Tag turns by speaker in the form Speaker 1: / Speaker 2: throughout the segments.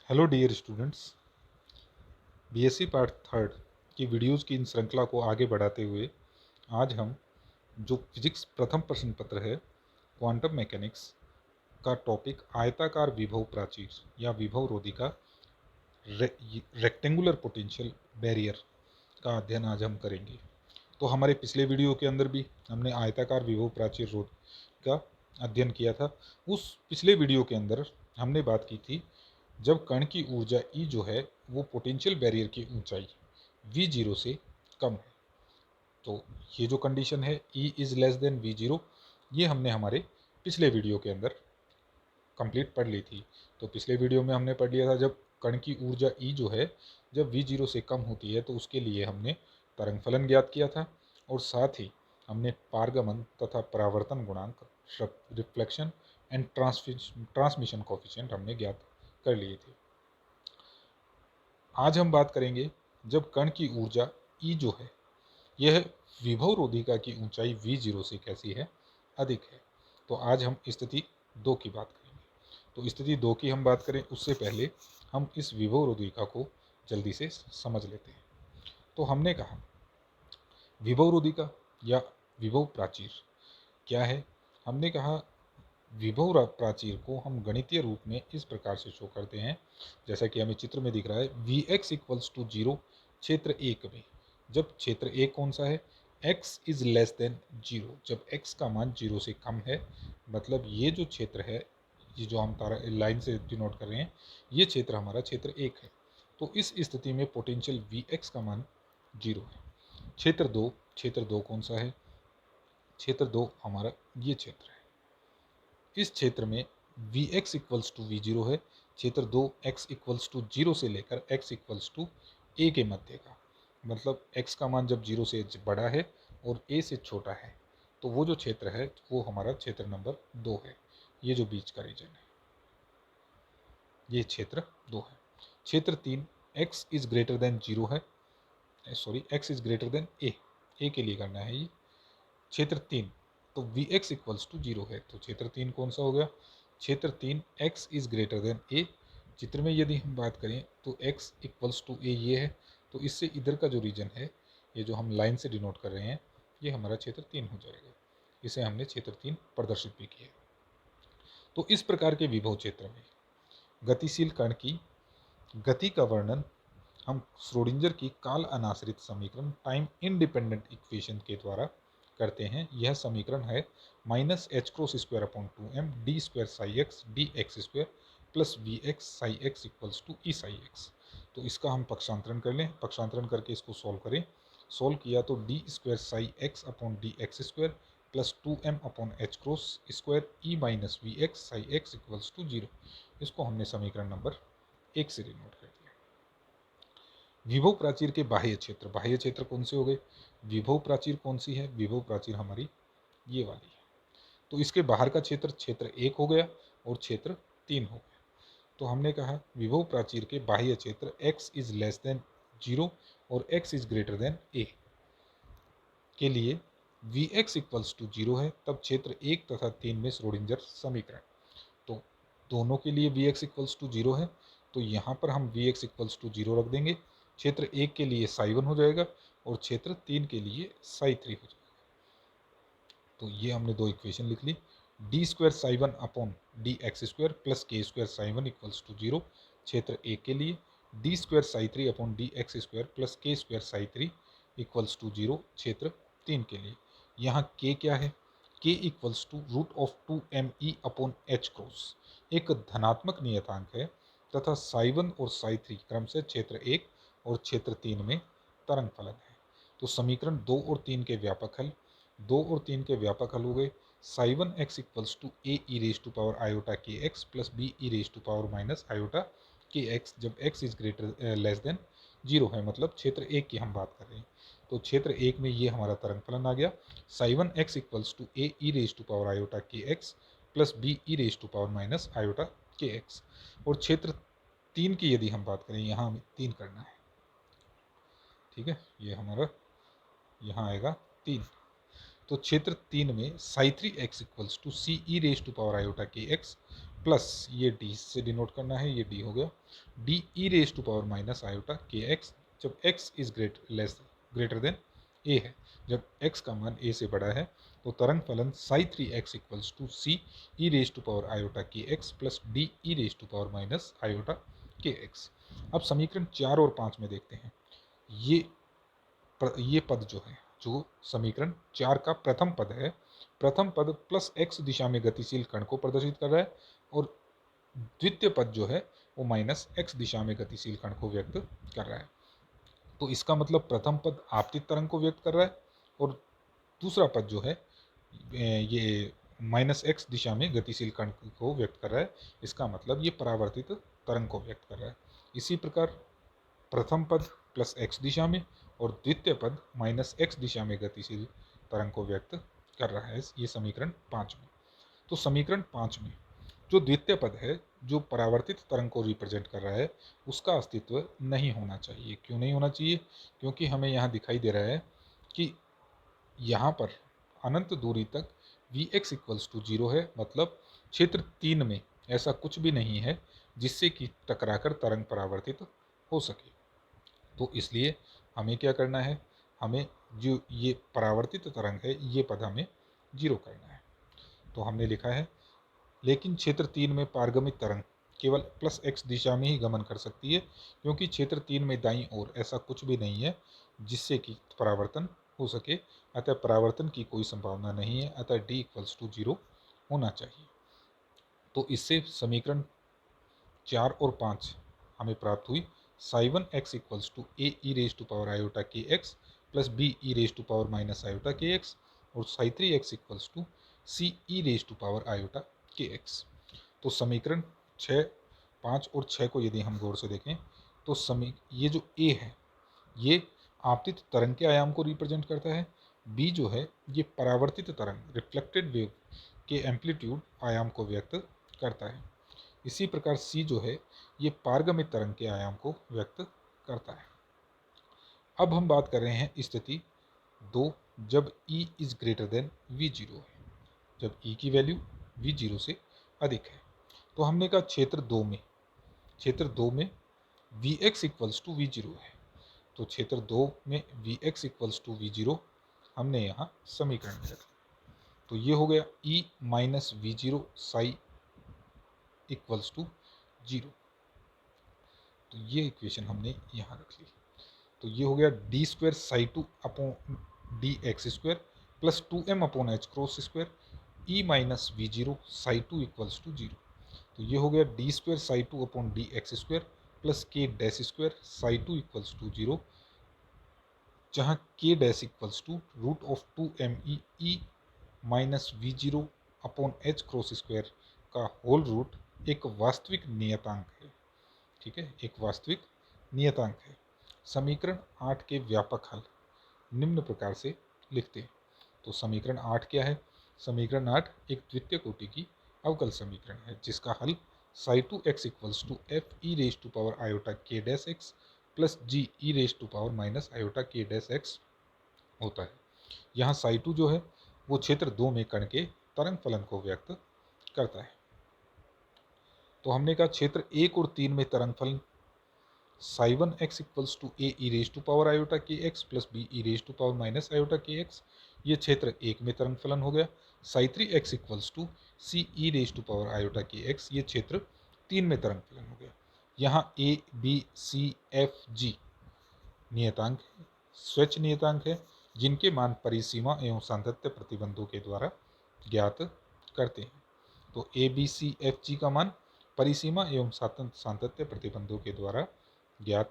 Speaker 1: Hello dear students, BSc part third की videos की इन श्रृंखला को आगे बढ़ाते हुए आज हम जो फिजिक्स प्रथम प्रश्न पत्र है क्वांटम मैकेनिक्स का टॉपिक आयताकार विभव प्राचीर या विभव रोधी का रेक्टेंगुलर पोटेंशियल बैरियर का अध्ययन आज हम करेंगे। तो हमारे पिछले वीडियो के अंदर भी हमने आयताकार विभव प्राचीर रोध का अध्ययन किया था। उस पिछले वीडियो के अंदर हमने बात की थी जब कण की ऊर्जा E जो है वो पोटेंशियल बैरियर की ऊंचाई V0 से कम है। तो ये जो कंडीशन है E is less than V0, ये हमने हमारे पिछले वीडियो के अंदर कंप्लीट पढ़ ली थी। तो पिछले वीडियो में हमने पढ़ लिया था जब कण की ऊर्जा E जो है जब V0 से कम होती है तो उसके लिए हमने तरंग फलन ज्ञात किया था और साथ ही हमने पारगमन तथा परावर्तन गुणांक, रिफ्लेक्शन एंड ट्रांसमिशन कोफिशिएंट हमने ज्ञात कर लिए थे। आज हम बात करेंगे जब कण की ऊर्जा E जो है यह विभव रोधिका की ऊंचाई V0 से कैसी है, अधिक है। तो आज हम स्थिति 2 की बात करेंगे। तो स्थिति 2 की हम बात करें उससे पहले हम इस विभव रोधिका को जल्दी से समझ लेते हैं। तो हमने कहा विभव रोधिका या विभव प्राचीर क्या है। हमने कहा विभव प्राचीर को हम गणितीय रूप में इस प्रकार से शो करते हैं जैसा कि हमें चित्र में दिख रहा है। V x equals to zero क्षेत्र एक में, जब क्षेत्र एक कौन सा है, x is less than zero, जब x का मान जीरो से कम है, मतलब ये जो क्षेत्र है, ये जो हम तारा लाइन से डिनोट कर रहे हैं, ये क्षेत्र हमारा क्षेत्र एक है। तो इस स्थिति में पोटेंशियल वी एक्स का मान जीरो है। क्षेत्र दो कौन सा है, क्षेत्र दो हमारा ये क्षेत्र है। इस क्षेत्र में V x equals to V zero है। क्षेत्र दो एक्स इक्वल्स टू जीरो से लेकर एक्स इक्वल्स टू ए के मध्य का, मतलब एक्स का मान जब जीरो से बड़ा है और ए से छोटा है तो वो जो क्षेत्र है वो हमारा क्षेत्र नंबर दो है। ये जो बीच का रीजन है ये क्षेत्र दो है। क्षेत्र तीन x is greater than zero है, sorry x is greater than a के लिए करना है ये क्षेत्र तीन। तो V x equals to zero है, तो क्षेत्र तीन कौन सा हो गया, क्षेत्र तीन एक्स इज ग्रेटर देन ए। चित्र में यदि हम बात करें तो एक्स इक्वल्स टू ए ये है, तो इससे इधर का जो रीजन है, ये जो हम लाइन से डिनोट कर रहे हैं, ये हमारा क्षेत्र तीन हो जाएगा। इसे हमने क्षेत्र तीन प्रदर्शित भी किया। तो इस प्रकार के विभव क्षेत्र में गतिशील कण की गति का वर्णन हम श्रोडिंजर की काल अनाश्रित समीकरण टाइम इंडिपेंडेंट इक्वेशन के द्वारा करते हैं। यह समीकरण है minus h cross square upon two m d square psi x d x square plus V x psi x equals to E psi x. तो इसका हम पक्षांतरण कर लें, पक्षांतरण करके इसको सॉल्व करें। सॉल्व किया तो d square psi x upon d x square plus two m upon h cross square E minus V x psi x equals to zero. इसको हमने समीकरण नंबर एक से डिनोट कर दिया। विभव प्राचीर के बाह्य क्षेत्र कौन से हो गए, विभव प्राचीर कौन सी है, विभव प्राचीर हमारी ये वाली है। तो इसके बाहर का क्षेत्र क्षेत्र एक हो गया और क्षेत्र तीन हो गया। तो हमने कहा विभव प्राचीर के बाह्य क्षेत्र x is less than zero और x is greater than a के लिए V x equals to zero है, तब क्षेत्र एक तथा तीन में श्रोडिंजर समीकरण। तो दोनों के लिए V x equals to zero है, तो यहाँ पर हम V x equals to zero रख देंगे। क्षेत्र एक के लिए साई वन हो जाएगा और क्षेत्र तीन के लिए साई थ्री हो जाएगा। तो ये हमने दो इक्वेशन लिख ली। D square psi one upon d x square plus k square psi one equals to zero क्षेत्र एक के लिए, d square psi three upon d x square plus k square psi three equals to zero क्षेत्र तीन के लिए। यहाँ k क्या है, k equals to root of two m e upon h cross, एक धनात्मक नियतांक है तथा साई वन और साई थ्री क्रम से क्षेत्र एक और क्षेत्र तीन में तरंग फलन है। तो समीकरण दो और तीन के व्यापक हल, दो और तीन के व्यापक हल हो गए। Psi one x equals to a e raise to power iota k x plus b e raise to power minus iota k x, जब x is greater less than zero है, मतलब क्षेत्र एक की हम बात कर रहे हैं। तो क्षेत्र एक में ये हमारा तरंग फलन आ गया, psi one x equals to a e raise to power iota k x plus b e raise to power minus iota k x. और क्षेत्र तीन की यदि हम बात करें, यहाँ हमें तीन करना है, ठीक है, ये हमारा यहाँ आएगा तीन। तो क्षेत्र तीन में psi three x equals to C e raise to power iota k x plus ये डी से डिनोट करना है, ये डी हो गया, D e raise to power minus iota k x, जब x is greater than a है, जब x का मान a से बड़ा है तो तरंग फलन psi 3x equals to C e raise to power iota k x plus d e raise to power minus iota k x. अब समीकरण 4 और 5 में देखते हैं, ये पद जो है, जो समीकरण 4 का प्रथम पद है, प्रथम पद प्लस x दिशा में गतिशील कण को प्रदर्शित कर रहा है और द्वितीय पद जो है वो माइनस x दिशा में गतिशील कण को व्यक्त कर रहा है। तो इसका मतलब प्रथम पद आपतित तरंग को व्यक्त कर रहा है और दूसरा पद जो है ये माइनस एक्स दिशा में गतिशील कण को व्यक्त कर रहा है, इसका मतलब ये परावर्तित तरंग को व्यक्त कर रहा है। इसी प्रकार प्रथम पद प्लस एक्स दिशा में और द्वितीय पद माइनस एक्स दिशा में गतिशील तरंग को व्यक्त कर रहा है, ये समीकरण 5 में। तो समीकरण 5 में जो द्वितीय पद है, जो परावर्तित तरंग को रिप्रेजेंट कर रहा है, उसका अस्तित्व नहीं होना चाहिए। क्यों नहीं होना चाहिए? क्योंकि हमें यहाँ दिखाई दे रहा है कि यहाँ पर अनंत दूरी तक Vx इक्वल्स टू 0 है, मतलब क्षेत्र 3 में ऐसा कुछ भी नहीं है जिससे कि टकराकर तरंग परावर्तित हो सके। तो इसलिए हमें क्या करना है, हमें जो ये परावर्तित तरंग है ये पद हमें 0 करना है। तो हमने लिखा है लेकिन क्षेत्र 3 में पारगमित तरंग केवल प्लस x दिशा में ही गमन कर सकती है, क्योंकि क्षेत्र 3 में दाईं ओर ऐसा कुछ भी नहीं है जिससे कि परावर्तन हो सके, अतः परावर्तन की कोई संभावना नहीं है, अतः d इक्वल्स टू 0 होना चाहिए। तो इससे समीकरण 4 और 5 हमें प्राप्त हुई, psi 1 x equals to a e raise to power iota k x plus b e raise to power minus iota k x और psi 3 x equals to C e raise to power iota k x. तो समीकरण 6, 5 और 6 को यदि हम गौर से देखें तो ये जो a है ये आपतित तरंग के आयाम को रिप्रेजेंट करता है, b जो है ये परावर्तित तरंग रिफ्लेक्टेड वेव के एम्पलीट्यूड आयाम को व्यक्त करता है। इसी प्रकार c जो है ये पारगमित तरंग के आयाम को व्यक्त करता है। अब हम बात कर रहे हैं स्थिति 2, जब E is greater then V0 है, जब E की वैल्यू V0 से अधिक है। तो हमने कहा क्षेत्र 2 में Vx इक्वल्स टू V0 है, तो क्षेत्र 2 में Vx इक्वल्स टू V0 हमने यहाँ समीकरण में रखा। तो ये हो गया E minus V0 psi equals to 0, तो ये इक्वेशन हमने यहाँ रख ली। तो ये हो गया d square psi 2 upon d x square plus 2m upon h cross square E minus V0 psi 2 equals to 0। तो ये हो गया d square psi 2 upon d x square plus k dash square psi 2 equals to 0, जहाँ k dash equals to root of 2m e minus V0 upon h cross square का whole root एक वास्तविक नियतांक है। ठीक है, एक वास्तविक नियतांक है। समीकरण 8 के व्यापक हल निम्न प्रकार से लिखते हैं। तो समीकरण 8 क्या है? समीकरण 8 एक द्वितीय कोटि की अवकल समीकरण है जिसका हल psi 2x equals to f e raise to power iota k dash x plus g e raise to power minus iota k dash x होता है। यहाँ साई 2 जो है वो क्षेत्र 2 में कण के तरंग फलन को व्यक्त करता है। तो हमने कहा क्षेत्र 1 और 3 में तरंग फलन psi 1 x equals to a e raise to power iota k x plus b e raise to power minus iota k x, ये क्षेत्र 1 में तरंग फलन हो गया। Psi 3 x equals to C e raise to power iota k x, ये क्षेत्र 3 में तरंग फलन हो गया। यहाँ A B C F G नियतांक स्वच्छ नियतांक है जिनके मान परिसीमा एवं सातत्य प्रतिबंधों के द्वारा ज्ञात करते हैं। तो A B C F G का मान परिसीमा एवं सातत्य प्रतिबंधों के द्वारा ज्ञात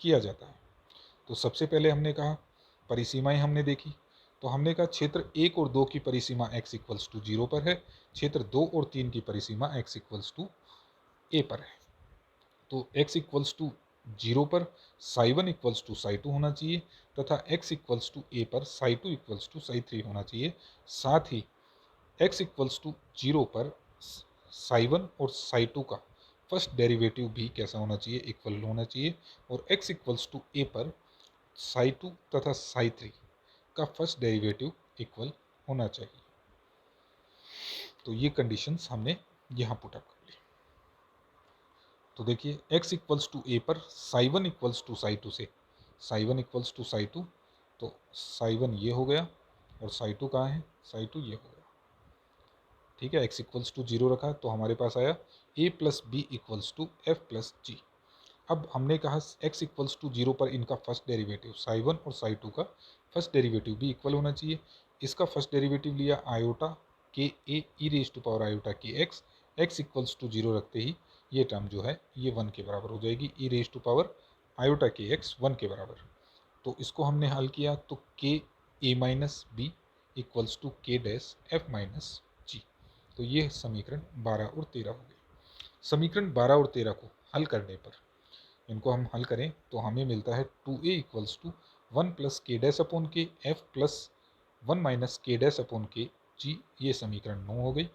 Speaker 1: किया जाता है। तो सबसे पहले हमने कहा परिसीमाएं हमने देखी, तो हमने कहा क्षेत्र 1 और 2 की परिसीमा x इक्वल्स टू 0 पर है, क्षेत्र 2 और 3 की परिसीमा x इक्वल्स टू a पर है। तो x इक्वल्स टू 0 पर साई 1 इक्वल्स टू साई 2 होना चाहिए तथा x इक्वल्स टू a पर साई 2 इक्वल्स टू साई 3 होना चाहिए। साथ ही x इक्वल्स टू 0 पर साई 1 और साई 2 का फर्स्ट डेरिवेटिव भी कैसा होना चाहिए? इक्वल होना चाहिए। और x इक्वल्स टू a पर साई 2 तथा साई 3 का फर्स्ट डेरिवेटिव इक्वल होना चाहिए। तो ये कंडीशंस हमने यहाँ पुट अप कर तो देखिए x इक्वल्स टू ए पर psi one equals to psi two से psi one equals to psi two, तो साई वन ये हो गया और साई टू कहाँ है, साई टू ये हो गया। ठीक है, x इक्वल्स टू जीरो रखा तो हमारे पास आया a plus b equals to f plus g. अब हमने कहा x इक्वल्स टू जीरो पर इनका फर्स्ट डेरिवेटिव साई वन और साई टू का फर्स्ट डेरिवेटिव भी इक्वल होना चाहिए। इसका फर्स्ट डेरिवेटिव लिया आयोटा के ए e raise to power iota k x equals to zero रखते ही ये टर्म जो है ये वन के बराबर हो जाएगी, ई raise to power iota k x one के बराबर। तो इसको हमने हल किया तो के ए माइनस बी इक्वल्स टू के डैश एफ माइनस जी। तो ये समीकरण 12 और 13 हो गए। समीकरण 12 और 13 को हल करने पर इनको हम हल करें तो हमें मिलता है 2a equals to 1 plus k dash upon के F plus 1 minus k dash upon के जी। ये समीकरण 9 हो गई।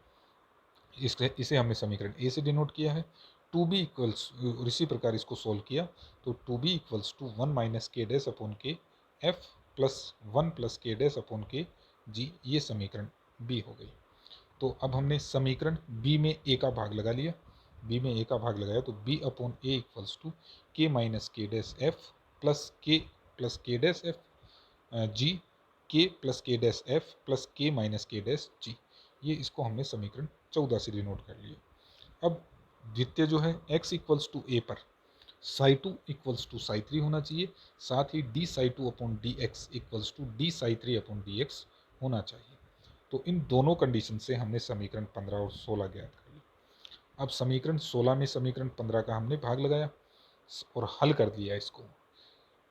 Speaker 1: इसे हमने समीकरण ए से डिनोट किया है। 2b इक्वल्स, और इसी प्रकार इसको सोल्व किया तो 2b equals to 1 minus k dash upon के F plus 1 plus k dash upon के जी। ये समीकरण बी हो गई। तो अब हमने समीकरण बी में ए का भाग लगा लिया, बी में ए का भाग लगाया तो B upon A equals to k minus k dash F plus k dash F G, k plus k dash F plus k minus k dash G. ये इसको हमने समीकरण 14 से डिनोट कर लिया। अब द्वितीय जो है x इक्वल्स टू ए पर psi two equals to psi three होना चाहिए, साथ ही d psi two upon d x equals to d psi three upon d x होना चाहिए। तो इन दोनों कंडीशन से हमने समीकरण 15 और 16 ज्ञात कर लिया। अब समीकरण 16 में समीकरण 15 का हमने भाग लगाया और हल कर दिया इसको।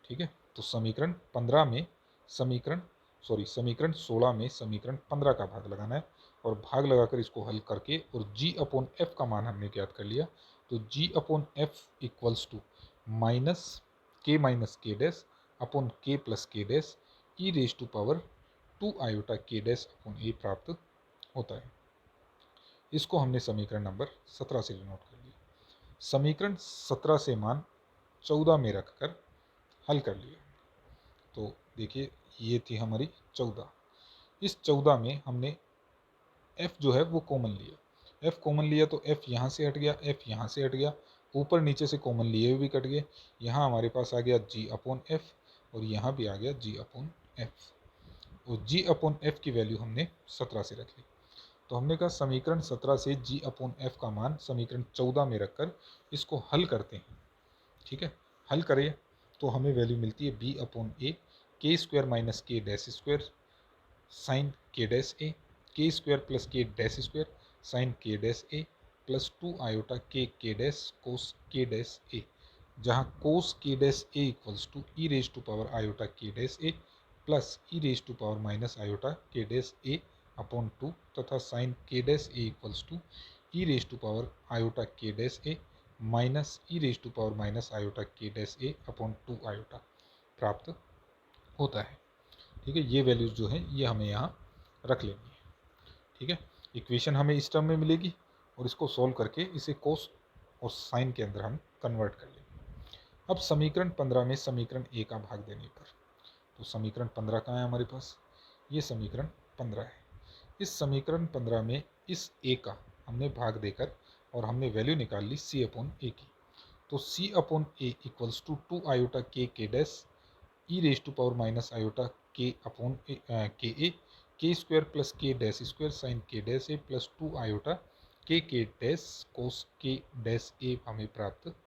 Speaker 1: ठीक है, तो समीकरण 15 में समीकरण 16 में समीकरण 15 का भाग लगाना है और भाग लगाकर इसको हल करके और g अपॉन एफ का मान हमने ज्ञात कर लिया। तो g upon F equals to minus k dash upon k plus k dash e raise to power 2 iota k dash upon A प्राप्त होता है। इसको हमने समीकरण नंबर 17 से डिनोट कर लिया। समीकरण 17 से मान 14 में रखकर हल कर लिया। तो देखिए ये थी हमारी 14। इस 14 में हमने f जो है वो कॉमन लिया, f कॉमन लिया तो f यहाँ से हट गया, f यहाँ से हट गया, ऊपर नीचे से कॉमन लिए हुए भी कट गए। यहाँ हमारे पास आ गया g अपॉन एफ और यहाँ भी आ गया g अपॉन एफ और g अपॉन एफ की वैल्यू हमने 17 से रख ली। तो हमने कहा समीकरण 17 से g अपॉन एफ का मान समीकरण 14 में रखकर इसको हल करते हैं। ठीक है, हल करें तो हमें वैल्यू मिलती है b upon a k square minus k dash square sine k dash a, k square plus k dash square sine k dash a plus 2 iota k dash cos k dash a, जहाँ cos k dash a equals to e raise to power iota k dash a plus e raise to power minus iota k dash A upon 2 तथा sine k dash a equals to e raise to power iota k dash A minus e raise to power minus iota k dash A upon 2 iota प्राप्त होता है। ठीक है, ये values जो है ये हमें यहाँ रख लेनी है। ठीक है, इक्वेशन हमें इस टर्म में मिलेगी और इसको सॉल्व करके इसे कोस और साइन के अंदर हम कन्वर्ट कर लेंगे। अब समीकरण 15 में समीकरण ए का भाग देने पर, तो समीकरण 15 कहाँ है हमारे पास, ये समीकरण 15 है। इस समीकरण 15 में इस ए का हमने भाग देकर और हमने वैल्यू निकाल ली सी अपॉन ए की। तो c upon A equals to 2 iota k dash e raise to power minus iota k upon k a k square plus k dash square sine k dash a plus 2 iota k dash cos k dash ए हमें प्राप्त